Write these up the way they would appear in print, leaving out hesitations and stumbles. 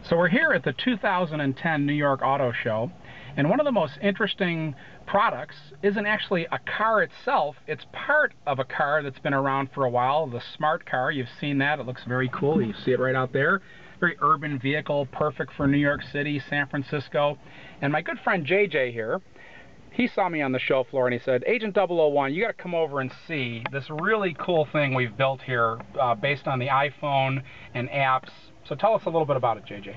So we're here at the 2010 New York Auto Show, and one of the most interesting products isn't actually a car itself, it's part of a car that's been around for a while, the Smart Car. You've seen that, it looks very cool, you see it right out there. Very urban vehicle, perfect for New York City, San Francisco. And my good friend JJ here, he saw me on the show floor and he said, Agent 001, you got to come over and see this really cool thing we've built here based on the iPhone and apps. So tell us a little bit about it, JJ.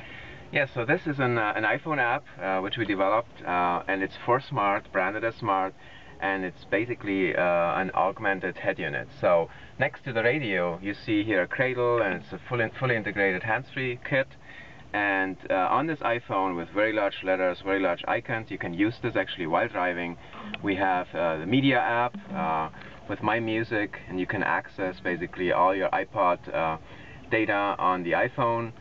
Yeah, so this is an iPhone app which we developed, and it's for Smart, branded as Smart, and it's basically an augmented head unit. So next to the radio, you see here a cradle, and it's a fully integrated hands-free kit. And on this iPhone with very large letters, very large icons, you can use this actually while driving. We have the media app with My Music, and you can access basically all your iPod data on the iPhone.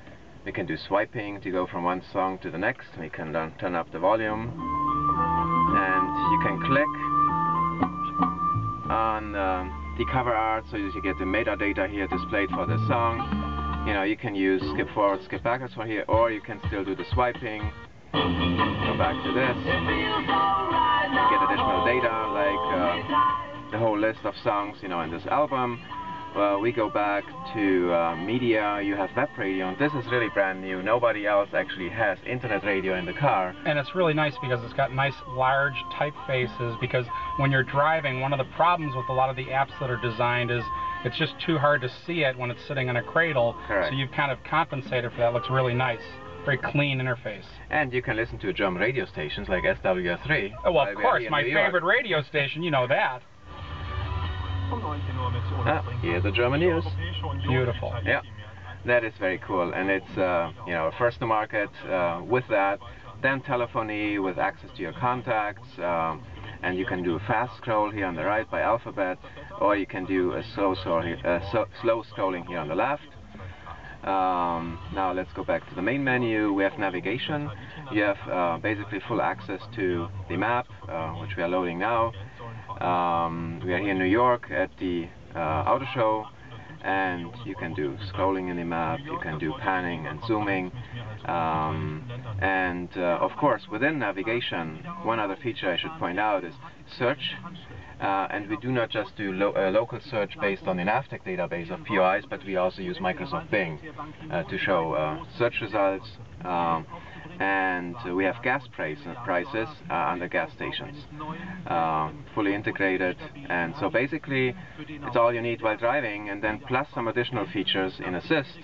We can do swiping to go from one song to the next. We can turn up the volume, and you can click on the cover art so that you get the metadata here displayed for the song. You know, you can use skip forward, skip backwards for here, or you can still do the swiping. Go back to this. You get additional data like the whole list of songs, you know, in this album. We go back to media. You have web radio, and this is really brand new. Nobody else actually has internet radio in the car. And it's really nice because it's got nice large typefaces, because when you're driving, one of the problems with a lot of the apps that are designed is it's just too hard to see it when it's sitting in a cradle. Correct. So you've kind of compensated for that. It looks really nice. Very clean interface. And you can listen to German radio stations like SWR3. Oh, well, of course, my favorite radio station, you know that. Here's the German news. Beautiful. Yeah, that is very cool, and it's you know, first to market with that. Then telephony with access to your contacts, and you can do a fast scroll here on the right by alphabet, or you can do a slow scrolling here on the left. Now let's go back to the main menu. We have navigation. You have basically full access to the map, which we are loading now. We are here in New York at the Auto Show, and you can do scrolling in the map, you can do panning and zooming, and of course within navigation, one other feature I should point out is search. And we do not just do local search based on the NAVTEQ database of POIs, but we also use Microsoft Bing to show search results. And we have gas prices under gas stations, fully integrated. And so basically, it's all you need while driving, and then plus some additional features in Assist,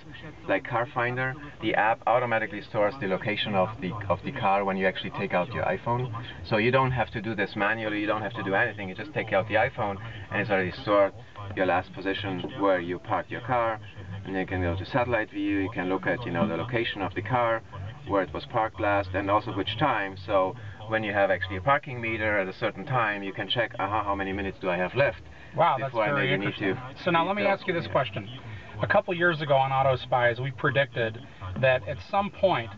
like Car Finder. The app automatically stores the location of the car when you actually take out your iPhone. So you don't have to do this manually. You don't have to do anything. You just take out the iPhone, and it's already stored your last position where you parked your car. And you can go to satellite view. You can look at, you know, the location of the car, where it was parked last, and also which time. So when you have actually a parking meter at a certain time, you can check, how many minutes do I have left? Wow, that's very interesting. So now let me ask you this question. A couple years ago on Auto Spies, we predicted that at some point,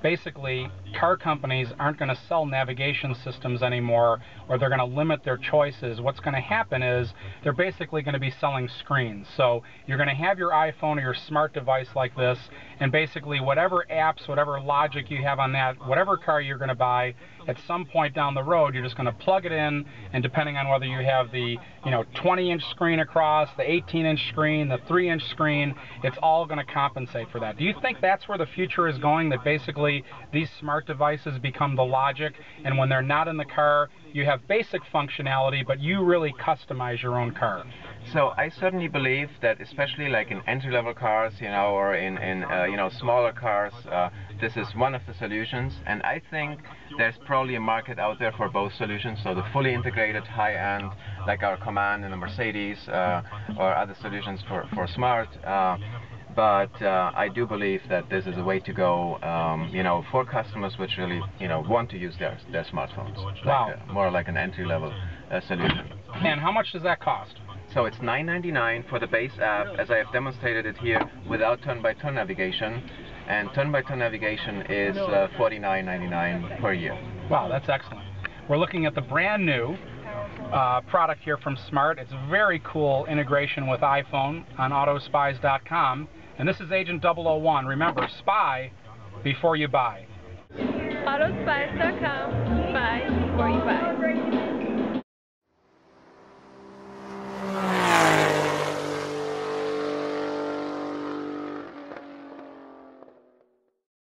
basically, car companies aren't going to sell navigation systems anymore, or they're going to limit their choices. What's going to happen is they're basically going to be selling screens. So you're going to have your iPhone or your smart device like this, and basically whatever apps, whatever logic you have on that, whatever car you're going to buy, at some point down the road, you're just going to plug it in, and depending on whether you have the 20-inch screen across, the 18-inch screen, the 3-inch screen, it's all going to compensate for that. Do you think that's where the future is going, that basically these smart devices become the logic, and when they're not in the car, you have basic functionality, but you really customize your own car? So I certainly believe that, especially like in entry-level cars, or in smaller cars, this is one of the solutions, and I think there's probably a market out there for both solutions. So the fully integrated high-end, like our Command in the Mercedes, or other solutions for Smart. But I do believe that this is a way to go, for customers which really, want to use their smartphones. Wow. Like, more like an entry-level solution. And how much does that cost? So it's $9.99 for the base app, as I have demonstrated it here, without turn-by-turn navigation. And turn-by-turn navigation is $49.99 per year. Wow, that's excellent. We're looking at the brand new product here from Smart. It's a very cool integration with iPhone on Autospies.com. And this is Agent 001. Remember, spy before you buy. Autospies.com. Buy before you buy.